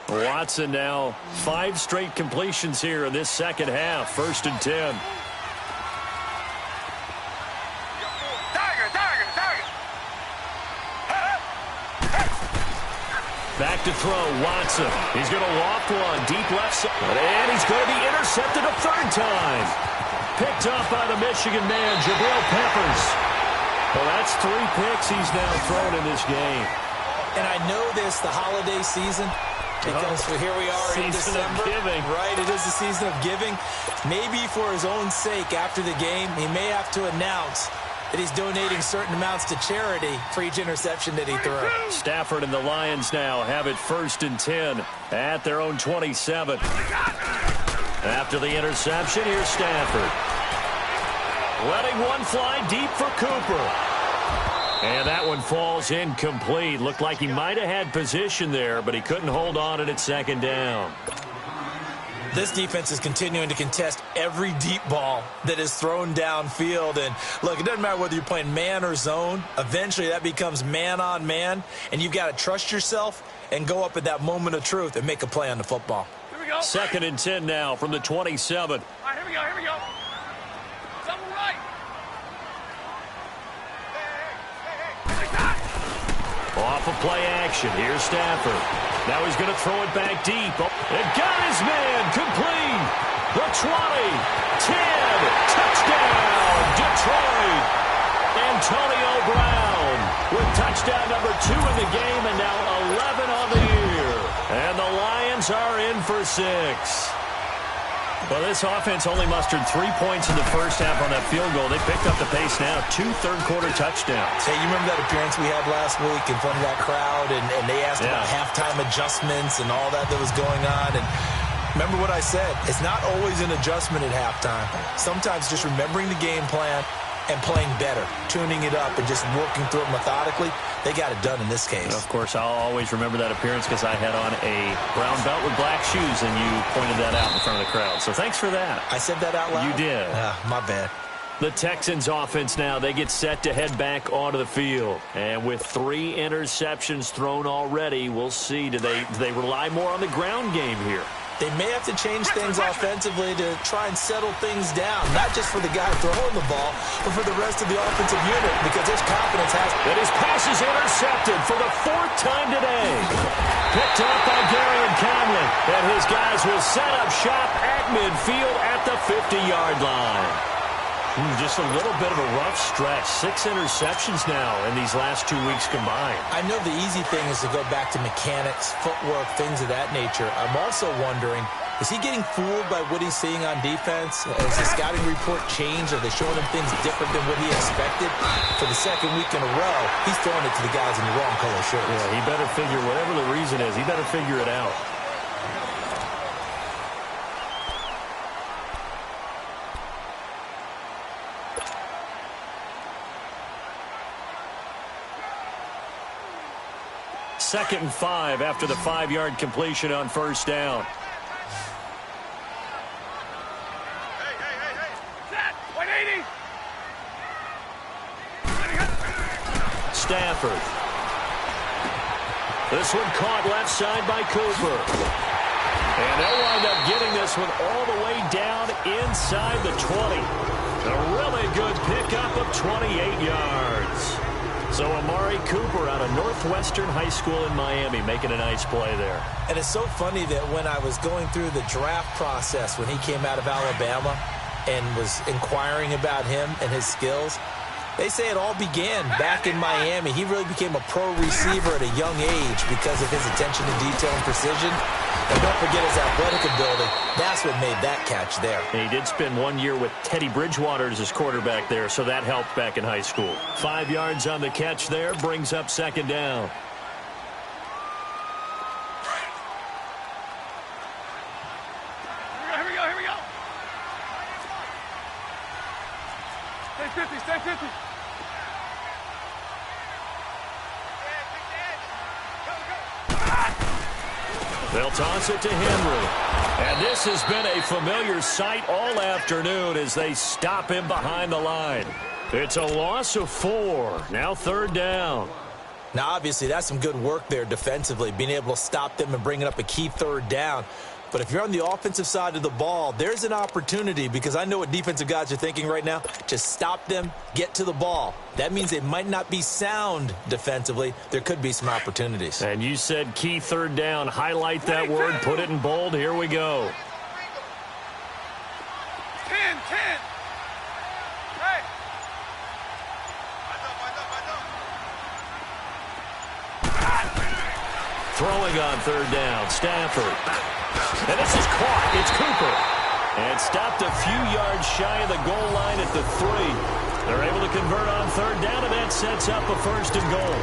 Watson now 5 straight completions here in this second half. 1st and 10. Tiger. Back to throw, Watson. He's going to loft one deep left side. And he's going to be intercepted a 3rd time. Picked up by the Michigan man, Jabril Peppers. Well, that's 3 picks he's now thrown in this game. And I know this, the holiday season, because here we are in December. Season of giving. Right, it is the season of giving. Maybe for his own sake after the game, he may have to announce that he's donating certain amounts to charity for each interception that he threw. Stafford and the Lions now have it 1st and 10 at their own 27. After the interception, here's Stafford. Letting one fly deep for Cooper. And that one falls incomplete. Looked like he might have had position there, but he couldn't hold on to it at 2nd down. This defense is continuing to contest every deep ball that is thrown downfield. And, look, it doesn't matter whether you're playing man or zone. Eventually, that becomes man-on-man, and you've got to trust yourself and go up at that moment of truth and make a play on the football. Here we go. 2nd and 10 now from the 27. All right, here we go. Something right. Off of play action. Here's Stafford. Now he's going to throw it back deep. Oh, and got his man complete. The 20, 10, touchdown, Detroit. Antonio Brown with touchdown number 2 in the game and now 11 on the year. And the Lions are in for 6. Well, this offense only mustered 3 points in the first half on that field goal. They picked up the pace now. 2 third-quarter touchdowns. Hey, you remember that appearance we had last week in front of that crowd, and they asked about halftime adjustments and all that was going on. And remember what I said. It's not always an adjustment at halftime. Sometimes just remembering the game plan and playing better, tuning it up and just working through it methodically. They got it done in this case. Of course, I'll always remember that appearance because I had on a brown belt with black shoes, and you pointed that out in front of the crowd. So thanks for that. I said that out loud? You did. My bad. The Texans offense now, they get set to head back onto the field. And with 3 interceptions thrown already, we'll see. Do they rely more on the ground game here? They may have to change things offensively to try and settle things down, not just for the guy throwing the ball, but for the rest of the offensive unit, because his confidence has... And his pass is intercepted for the 4th time today. Picked up by Darian Conley, and his guys will set up shop at midfield at the 50-yard line. Just a little bit of a rough stretch. 6 interceptions now in these last 2 weeks combined. I know the easy thing is to go back to mechanics, footwork, things of that nature. I'm also wondering, is he getting fooled by what he's seeing on defense? Has the scouting report changed? Are they showing him things different than what he expected? For the 2nd week in a row, he's throwing it to the guys in the wrong color shirts. Yeah, he better figure, whatever the reason is, he better figure it out. Second and 5 after the 5-yard completion on 1st down. Set. 180. Stafford. This one caught left side by Cooper. And they'll wind up getting this one all the way down inside the 20. A really good pickup of 28 yards. So Amari Cooper out of Northwestern High School in Miami making a nice play there. And it's so funny that when I was going through the draft process when he came out of Alabama and was inquiring about him and his skills, they say it all began back in Miami. He really became a pro receiver at a young age because of his attention to detail and precision. And don't forget his athletic ability. That's what made that catch there. And he did spend 1 year with Teddy Bridgewater as his quarterback there, so that helped back in high school. 5 yards on the catch there, brings up second down. Here we go, here we go. Stay 50, stay 50. They'll toss it to Henry. And this has been a familiar sight all afternoon as they stop him behind the line. It's a loss of 4. Now third down. Now, obviously, that's some good work there defensively, being able to stop them and bringing up a key third down. But if you're on the offensive side of the ball, there's an opportunity because I know what defensive guys are thinking right now. Just stop them, get to the ball. That means they might not be sound defensively. There could be some opportunities. And you said key third down. Highlight that word, put it in bold. Here we go. 10. Hey. Throwing on third down, Stafford. And this is caught. It's Cooper. And stopped a few yards shy of the goal line at the 3. They're able to convert on third down, and that sets up a first and goal.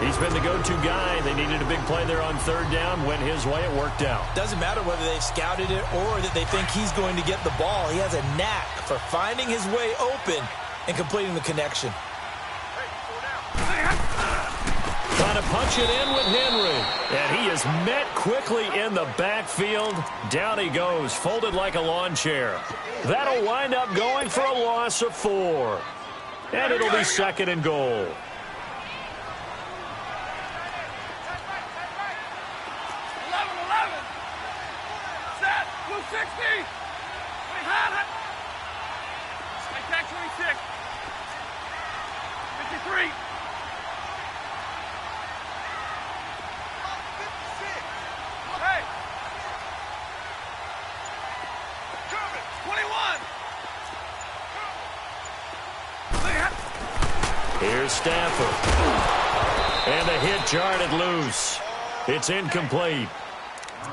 He's been the go-to guy. They needed a big play there on third down. Went his way. It worked out. Doesn't matter whether they've scouted it or that they think he's going to get the ball. He has a knack for finding his way open and completing the connection. Trying to punch it in with Henry. And he is met quickly in the backfield. Down he goes, folded like a lawn chair. That'll wind up going for a loss of 4. And it'll be second and goal. 11. Set. Blue 60. Take that 26. 53. Hey. 21. Here's Stafford. And a hit jarred it loose. It's incomplete.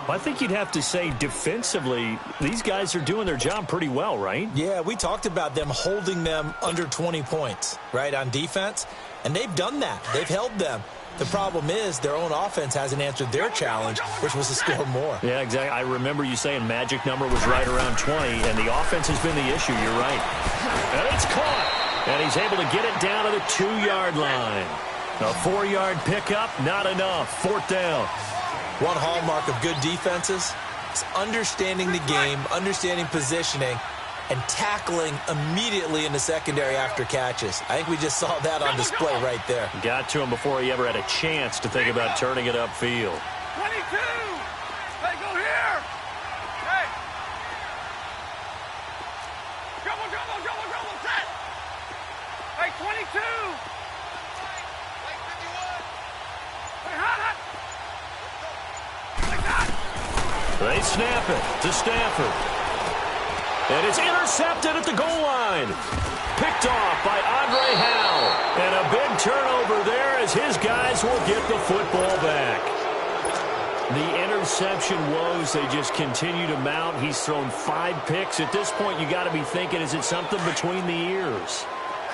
I think you'd have to say defensively, these guys are doing their job pretty well, right? Yeah, we talked about them holding them under 20 points, right, on defense. And they've done that. They've held them. The problem is their own offense hasn't answered their challenge, which was to score more. Yeah, exactly. I remember you saying magic number was right around 20, and the offense has been the issue. You're right. And it's caught. And he's able to get it down to the 2-yard line. A 4-yard pickup, not enough. Fourth down. One hallmark of good defenses is understanding the game, understanding positioning, and tackling immediately in the secondary after catches. I think we just saw that on display right there. Got to him before he ever had a chance to think about turning it upfield. 22. Hey, go here. Hey. Double, set. Hey, 22. Hey, hot. Like that. They snap it to Stafford. And it's intercepted at the goal line. Picked off by Andre Howe. And a big turnover there as his guys will get the football back. The interception woes, they just continue to mount. He's thrown 5 picks. At this point, you got to be thinking, is it something between the ears?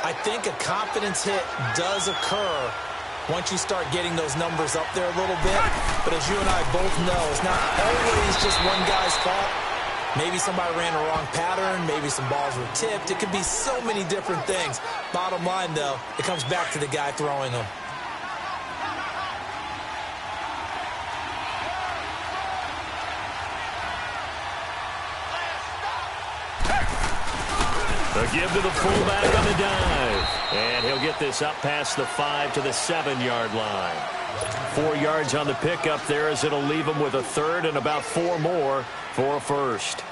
I think a confidence hit does occur once you start getting those numbers up there a little bit. But as you and I both know, it's not always just one guy's fault. Maybe somebody ran a wrong pattern. Maybe some balls were tipped. It could be so many different things. Bottom line, though, it comes back to the guy throwing them. A give to the fullback on the dive. And he'll get this up past the 5 to the 7-yard line. 4 yards on the pickup there as it'll leave him with a third and about 4 more for a first.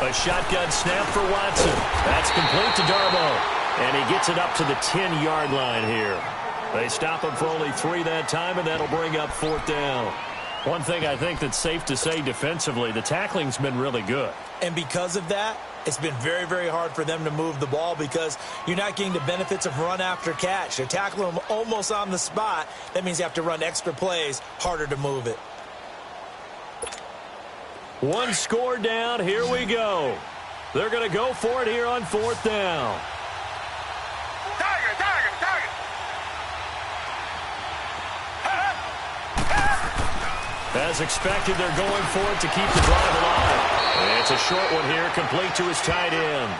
A shotgun snap for Watson. That's complete to Darboh. And he gets it up to the 10-yard line here. They stop him for only 3 that time, and that'll bring up 4th down. One thing I think that's safe to say defensively, the tackling's been really good. And because of that, it's been very, very hard for them to move the ball because you're not getting the benefits of run after catch. They're tackling them almost on the spot. That means you have to run extra plays, harder to move it. 1 score down. Here we go. They're going to go for it here on 4th down. Tiger. As expected, they're going for it to keep the drive alive. And it's a short one here, complete to his tight end.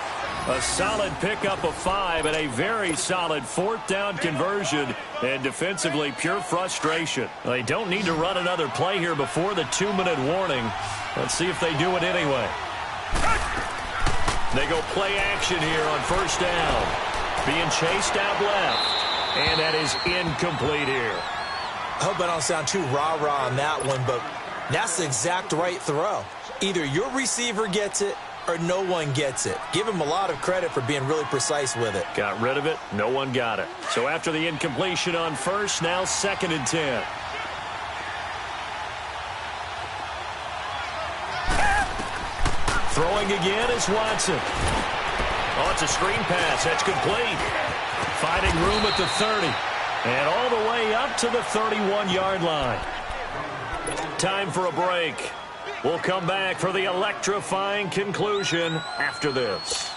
A solid pickup of 5 and a very solid 4th down conversion. And defensively, pure frustration. They don't need to run another play here before the 2-minute warning. Let's see if they do it anyway. They go play action here on 1st down. Being chased out left. And that is incomplete here. I hope I don't sound too rah-rah on that one, but that's the exact right throw. Either your receiver gets it or no one gets it. Give him a lot of credit for being really precise with it. Got rid of it. No one got it. So after the incompletion on 1st, now 2nd and 10. Throwing again is Watson. Oh, it's a screen pass. That's complete. Finding room at the 30. And all the way up to the 31-yard line. Time for a break. We'll come back for the electrifying conclusion after this.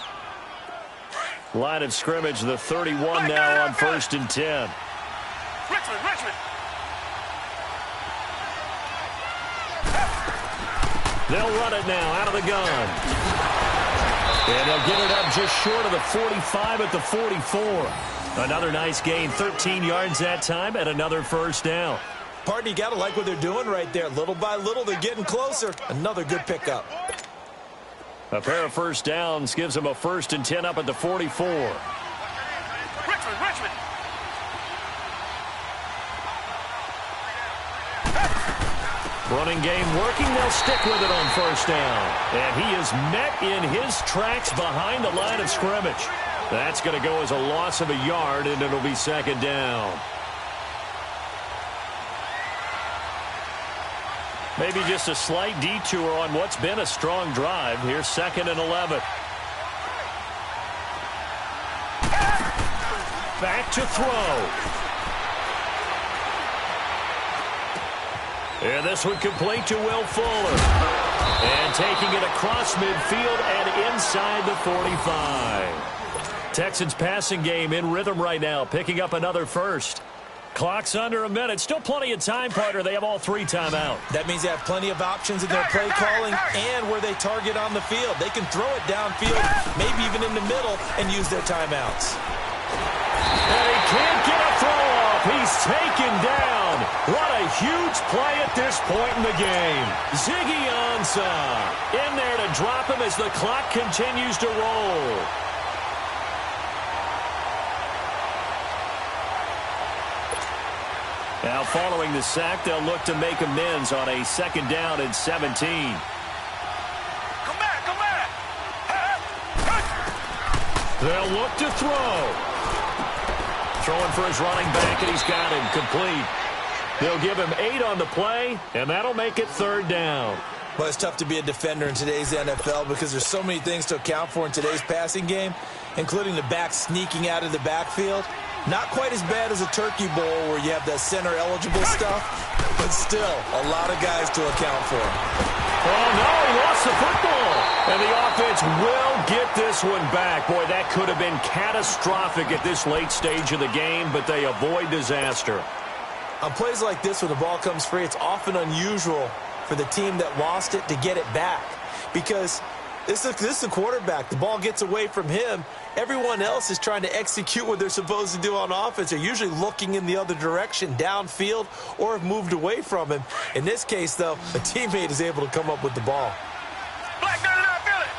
Line of scrimmage, the 31 now on 1st and 10. Richmond. They'll run it now out of the gun. And they'll get it up just short of the 45 at the 44. Another nice gain, 13 yards that time, and another 1st down. Partner, you got to like what they're doing right there. Little by little, they're getting closer. Another good pickup. A pair of 1st downs gives them a 1st and 10 up at the 44. Richmond. Running game working. They'll stick with it on 1st down. And he is met in his tracks behind the line of scrimmage. That's going to go as a loss of a yard, and it'll be 2nd down. Maybe just a slight detour on what's been a strong drive. Here's 2nd and 11. Back to throw. And this one complete to Will Fuller. And taking it across midfield and inside the 45. Texans passing game in rhythm right now, picking up another 1st. Clock's under a minute. Still plenty of time, partner. They have all 3 timeout. That means they have plenty of options in their play calling and where they target on the field. They can throw it downfield, maybe even in the middle, and use their timeouts. And he can't get a throw off. He's taken down. What a huge play at this point in the game. Ziggy Ansah in there to drop him as the clock continues to roll. Now following the sack, they'll look to make amends on a 2nd down and 17. Come back. They'll look to throw. Throwing for his running back, and he's got him complete. They'll give him 8 on the play, and that'll make it 3rd down. Well, it's tough to be a defender in today's NFL because there's so many things to account for in today's passing game, including the back sneaking out of the backfield. Not quite as bad as a turkey bowl where you have the center-eligible stuff, but still a lot of guys to account for. Oh, no, he lost the football. And the offense will get this one back. Boy, that could have been catastrophic at this late stage of the game, but they avoid disaster. On plays like this, when the ball comes free, it's often unusual for the team that lost it to get it back because this is a quarterback. The ball gets away from him. Everyone else is trying to execute what they're supposed to do on offense. They're usually looking in the other direction, downfield, or have moved away from him. In this case, though, a teammate is able to come up with the ball. Black, got it out, feel it.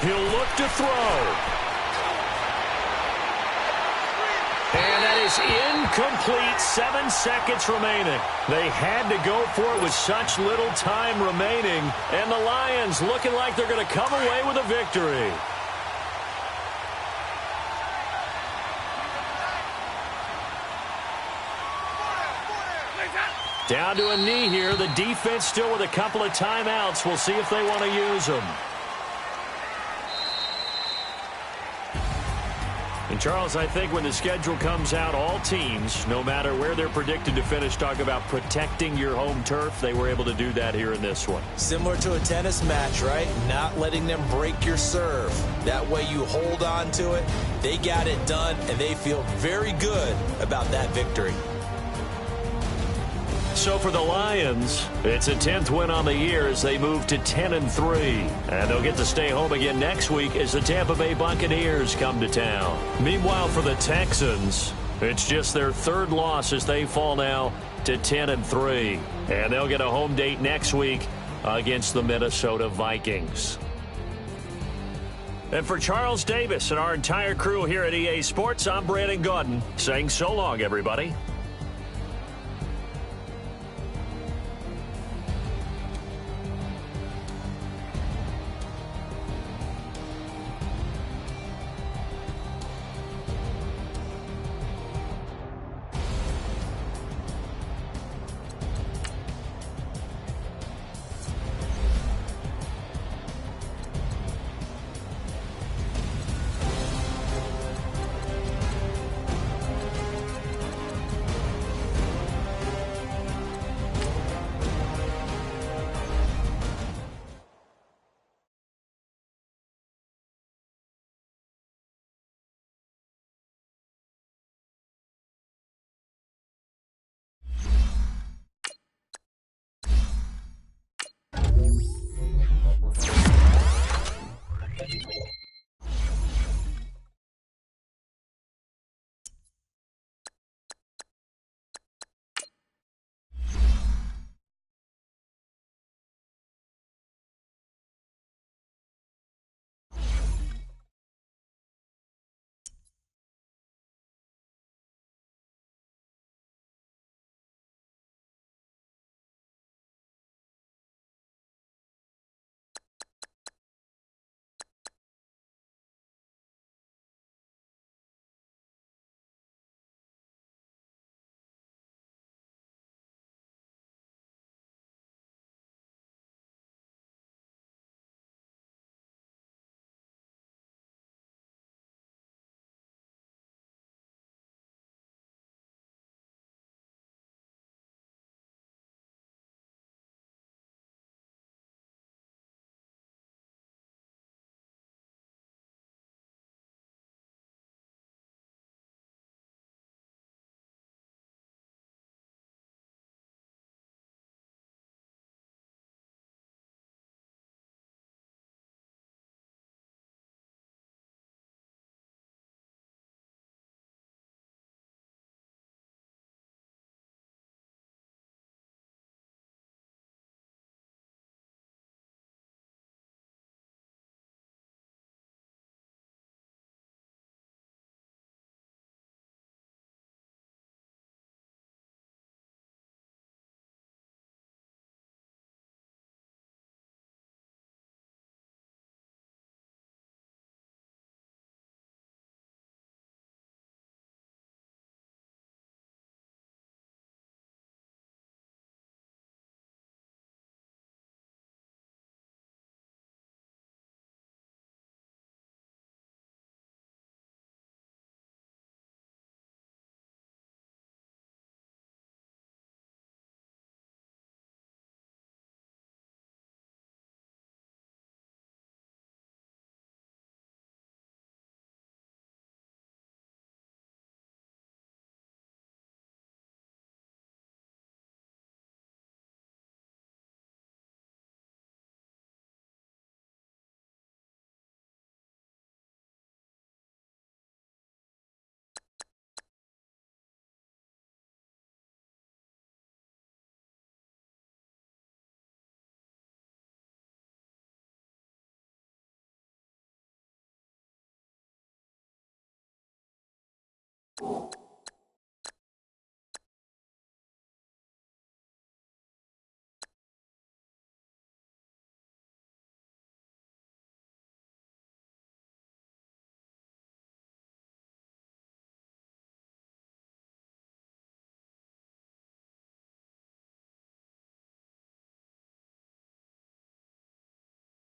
He'll look to throw. And that is is incomplete. 7 seconds remaining. They had to go for it with such little time remaining. And the Lions looking like they're going to come away with a victory. Down to a knee here. The defense still with a couple of timeouts. We'll see if they want to use them. And, Charles, I think when the schedule comes out, all teams, no matter where they're predicted to finish, talk about protecting your home turf. They were able to do that here in this one. Similar to a tennis match, right? Not letting them break your serve. That way you hold on to it. They got it done, and they feel very good about that victory. So for the Lions, it's a 10th win on the year as they move to 10-3. And they'll get to stay home again next week as the Tampa Bay Buccaneers come to town. Meanwhile, for the Texans, it's just their 3rd loss as they fall now to 10-3. And they'll get a home date next week against the Minnesota Vikings. And for Charles Davis and our entire crew here at EA Sports, I'm Brandon Gaudin saying so long, everybody.